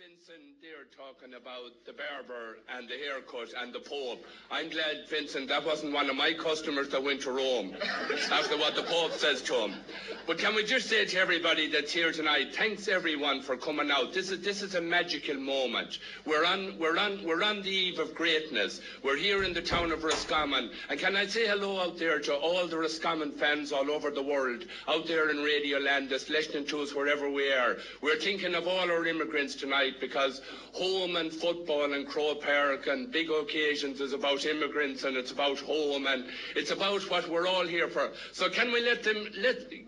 Vincent there talking about the barber and the haircut and the Pope. I'm glad, Vincent, that wasn't one of my customers that went to Rome after what the Pope says to him. But can we just say to everybody that's here tonight, thanks everyone for coming out. This is a magical moment. We're on the eve of greatness. We're here in the town of Roscommon, and can I say hello out there to all the Roscommon fans all over the world, out there in Radio Land, that's listening to us wherever we are. We're thinking of all our immigrants tonight, because home and football and Crow Park and big occasions is about immigrants, and it's about home, and it's about what we're all here for. So can we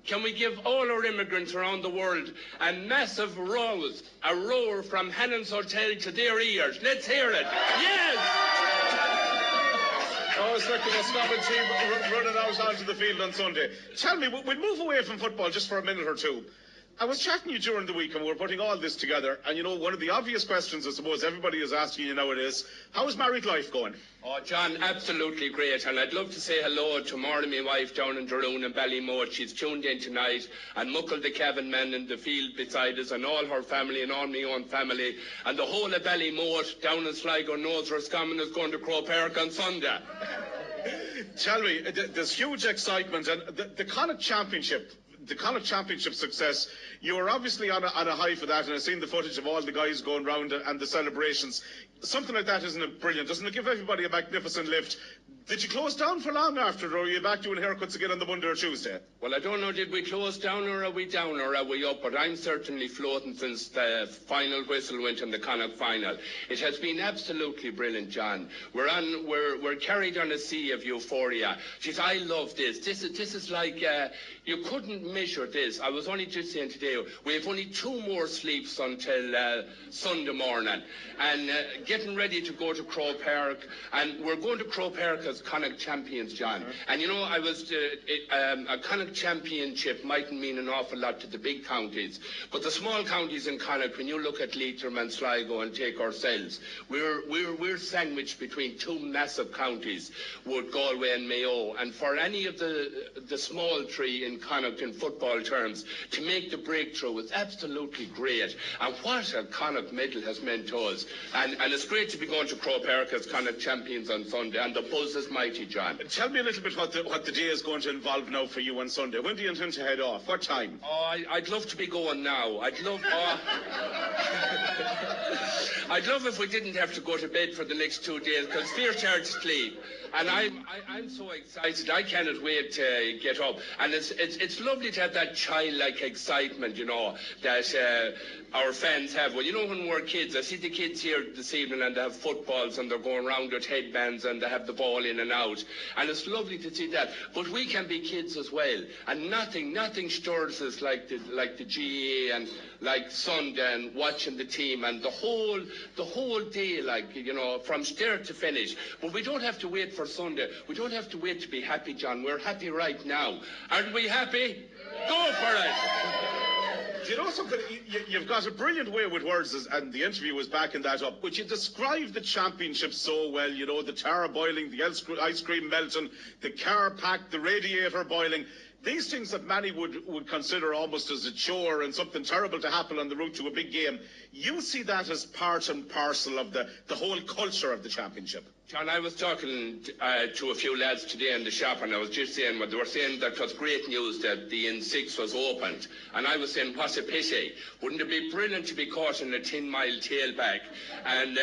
can we give all our immigrants around the world a massive a roar from Hannons Hotel to their ears? Let's hear it. Yes! Oh, it's like the Roscommon team running out onto the field on Sunday. Tell me, we'll move away from football just for a minute or two. I was chatting to you during the week, and we were putting all this together, and you know, one of the obvious questions I suppose everybody is asking you nowadays, how is married life going? Oh, John, absolutely great, and I'd love to say hello to Marla, my wife, down in Droon and Ballymote. She's tuned in tonight, and Muckle the Cavan man in the field beside us, and all her family and all my own family, and the whole of Ballymote down in Sligo knows Roscommon is going to Crow Park on Sunday. Tell me, there's huge excitement, and the Connacht Championship success, you were obviously on a high for that, and I've seen the footage of all the guys going round and the celebrations. Something like that, isn't it brilliant? Doesn't it give everybody a magnificent lift? Did you close down for long after, or are you back doing haircuts again on the Monday or Tuesday? Well, I don't know, did we close down, or are we down, or are we up? But I'm certainly floating since the final whistle went in the Connacht final. It has been absolutely brilliant, John. We're carried on a sea of euphoria. Jeez, I love this. This is like, you couldn't measure this. I was only just saying today, we have only 2 more sleeps until Sunday morning, and getting ready to go to Crow Park, and we're going to Crow Park as Connacht champions, John. And you know, I was a Connacht championship mightn't mean an awful lot to the big counties, but the small counties in Connacht, when you look at Leitrim and Sligo and take ourselves, we're sandwiched between 2 massive counties, with Galway and Mayo, and for any of the small 3 in Connacht in football terms to make the breakthrough is absolutely great. And what a Connacht medal has meant to us, and it's great to be going to Crow Park as Connacht champions on Sunday, and the buzz is mighty, John. Tell me a little bit what the day is going to involve now for you on Sunday. When do you intend to head off? What time? Oh, I'd love to be going now. I'd love if we didn't have to go to bed for the next 2 days, because fear charged sleep. And I'm so excited. I cannot wait to get up. And it's lovely to have that childlike excitement, you know, that our fans have. Well, you know, when we're kids, I see the kids here this evening, and they have footballs, and they're going around with headbands, and they have the ball in and out. And it's lovely to see that. But we can be kids as well. And nothing stirs us like the GA and like Sunday and watching the team and the whole day, like, you know, from start to finish. But we don't have to wait for Sunday. We don't have to wait to be happy, John. We're happy right now. Aren't we happy? Go for it! Do you know something? You've got a brilliant way with words, and the interview was backing that up. But you described the championship so well, you know, the tar boiling, the ice cream melting, the car packed, the radiator boiling. These things that many would consider almost as a chore and something terrible to happen on the route to a big game. You see that as part and parcel of the whole culture of the championship. John, I was talking to a few lads today in the shop, and I was just saying what they were saying, that it was great news that the N6 was opened. And I was saying, what a pity. Wouldn't it be brilliant to be caught in a 10-mile tailback and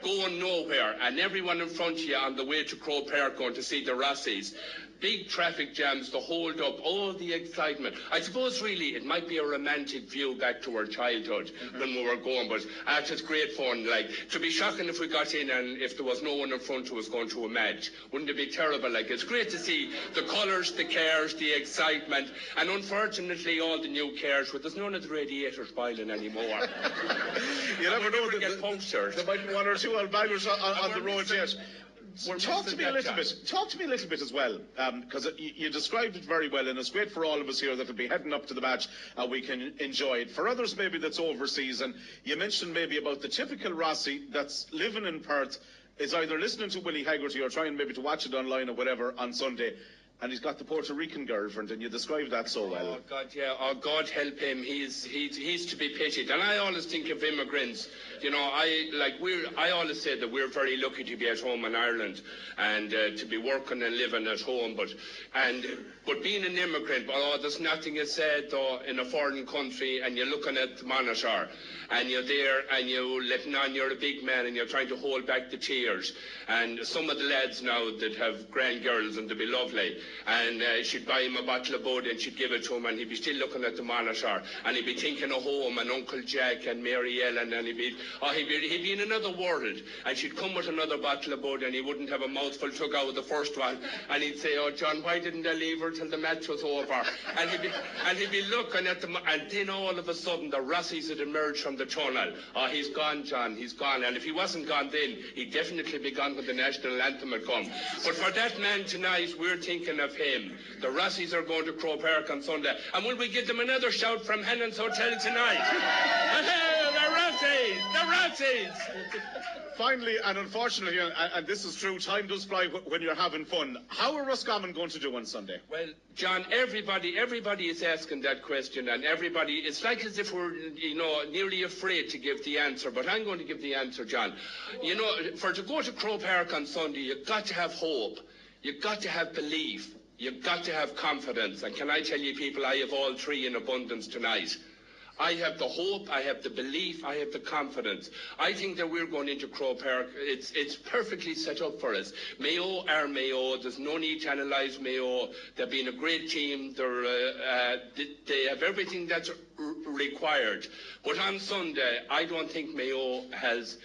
going nowhere, and everyone in front of you on the way to Crow Park going to see the Rossies. Big traffic jams, the hold up, all the excitement. I suppose really it might be a romantic view back to our childhood when we were going, but it's just great fun. Like, to be shocking if we got in and if there was no one in front of us going to a match. Wouldn't it be terrible? Like, it's great to see the colours, the cars, the excitement, and unfortunately all the new cars, but there's none of the radiators boiling anymore. You never know, get punctured. There might be 1 or 2 old bangers on the road yet. Talk to me a little bit as well, because you described it very well, and it's great for all of us here that will be heading up to the match and we can enjoy it. For others maybe that's overseas, and you mentioned maybe about the typical Rossi that's living in Perth, is either listening to Willie Haggerty or trying maybe to watch it online or whatever on Sunday. and he's got the Puerto Rican girlfriend, and you described that so well. Oh God, yeah. Oh God, help him. He's to be pitied. And I always think of immigrants. You know, I always say that we're very lucky to be at home in Ireland and to be working and living at home. But being an immigrant, there's nothing is said though in a foreign country, and you're looking at the monitor, and you're there, and you're letting on you're a big man, and you're trying to hold back the tears. And some of the lads now that have grand girls, and they'd be lovely, and she'd buy him a bottle of bud and she'd give it to him, and he'd be still looking at the monitor, and he'd be thinking of home and Uncle Jack and Mary Ellen, and he'd be in another world, and she'd come with another bottle of bud, and he wouldn't have a mouthful took out of the first one, and he'd say, "Oh John, why didn't I leave her till the match was over?" And he'd be looking at them, and then all of a sudden the Rossies had emerged from the tunnel. "Oh, he's gone, John, he's gone." And if he wasn't gone then, he'd definitely be gone when the national anthem had come. But for that man tonight, we're thinking of him. The Rossies are going to Croke Park on Sunday. And will we give them another shout from Hannons Hotel tonight? The Rossies! The Rossies! Finally, and unfortunately, and this is true, time does fly when you're having fun. How are Roscommon going to do on Sunday? Well, John, everybody is asking that question, and everybody, it's like as if we're, nearly afraid to give the answer, but I'm going to give the answer, John. You know, to go to Croke Park on Sunday, you've got to have hope. You've got to have belief. You've got to have confidence. And can I tell you, people, I have all three in abundance tonight. I have the hope, I have the belief, I have the confidence. I think that we're going into Croke Park. It's perfectly set up for us. Mayo are Mayo. There's no need to analyse Mayo. They've been a great team. They have everything that's required. But on Sunday, I don't think Mayo has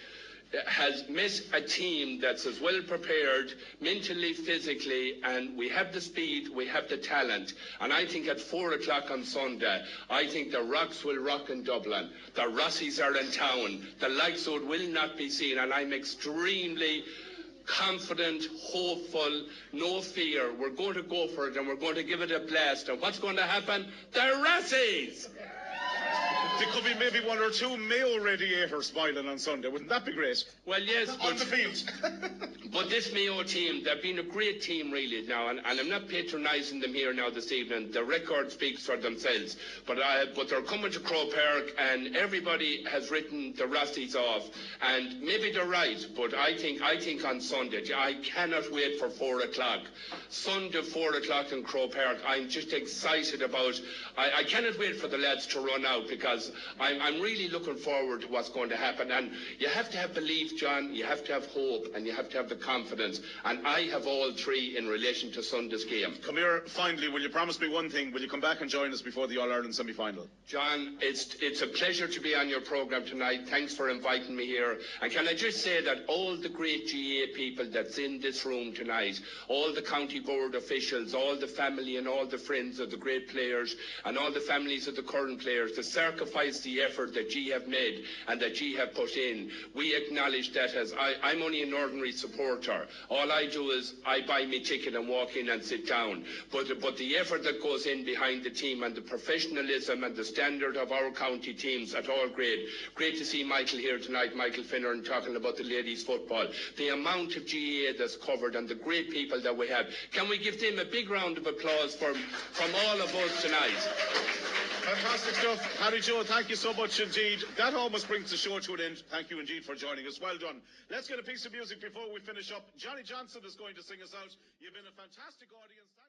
met a team that's as well prepared mentally, physically, and we have the speed, we have the talent. And I think at 4 o'clock on Sunday, I think the Rocks will rock in Dublin. The Rossies are in town. The likes of it will not be seen, and I'm extremely confident, hopeful, no fear. We're going to go for it, and we're going to give it a blast. And what's going to happen? The Rossies! There could be maybe one or two Mayo radiators smiling on Sunday. Wouldn't that be great? Well, yes. On the field. But this Mayo team, they've been a great team really now, and I'm not patronising them here now this evening. The record speaks for themselves. But they're coming to Croke Park, and everybody has written the Rossies off. And maybe they're right, but I think on Sunday, I cannot wait for 4 o'clock. Sunday, 4 o'clock in Croke Park. I'm just excited about. I cannot wait for the lads to run out, because I'm really looking forward to what's going to happen. And you have to have belief, John, you have to have hope, and you have to have the confidence. And I have all three in relation to Sunday's game. Come here, finally, will you promise me one thing? Will you come back and join us before the All-Ireland semi-final? John, it's a pleasure to be on your programme tonight. Thanks for inviting me here. And can I just say that all the great GAA people that's in this room tonight, all the county board officials, all the family and all the friends of the great players, and all the families of the current players, the sacrifice, the effort that ye have made and that ye have put in, we acknowledge that. As I'm only an ordinary supporter. All I do is I buy me ticket and walk in and sit down. But the effort that goes in behind the team, and the professionalism and the standard of our county teams at all grade. Great to see Michael here tonight, Michael Finneran, talking about the ladies' football. The amount of GAA that's covered and the great people that we have. Can we give them a big round of applause from all of us tonight? Fantastic stuff. Paddy Joe, thank you so much indeed. That almost brings the show to an end. Thank you indeed for joining us. Well done. Let's get a piece of music before we finish up. Johnny Johnson is going to sing us out. You've been a fantastic audience.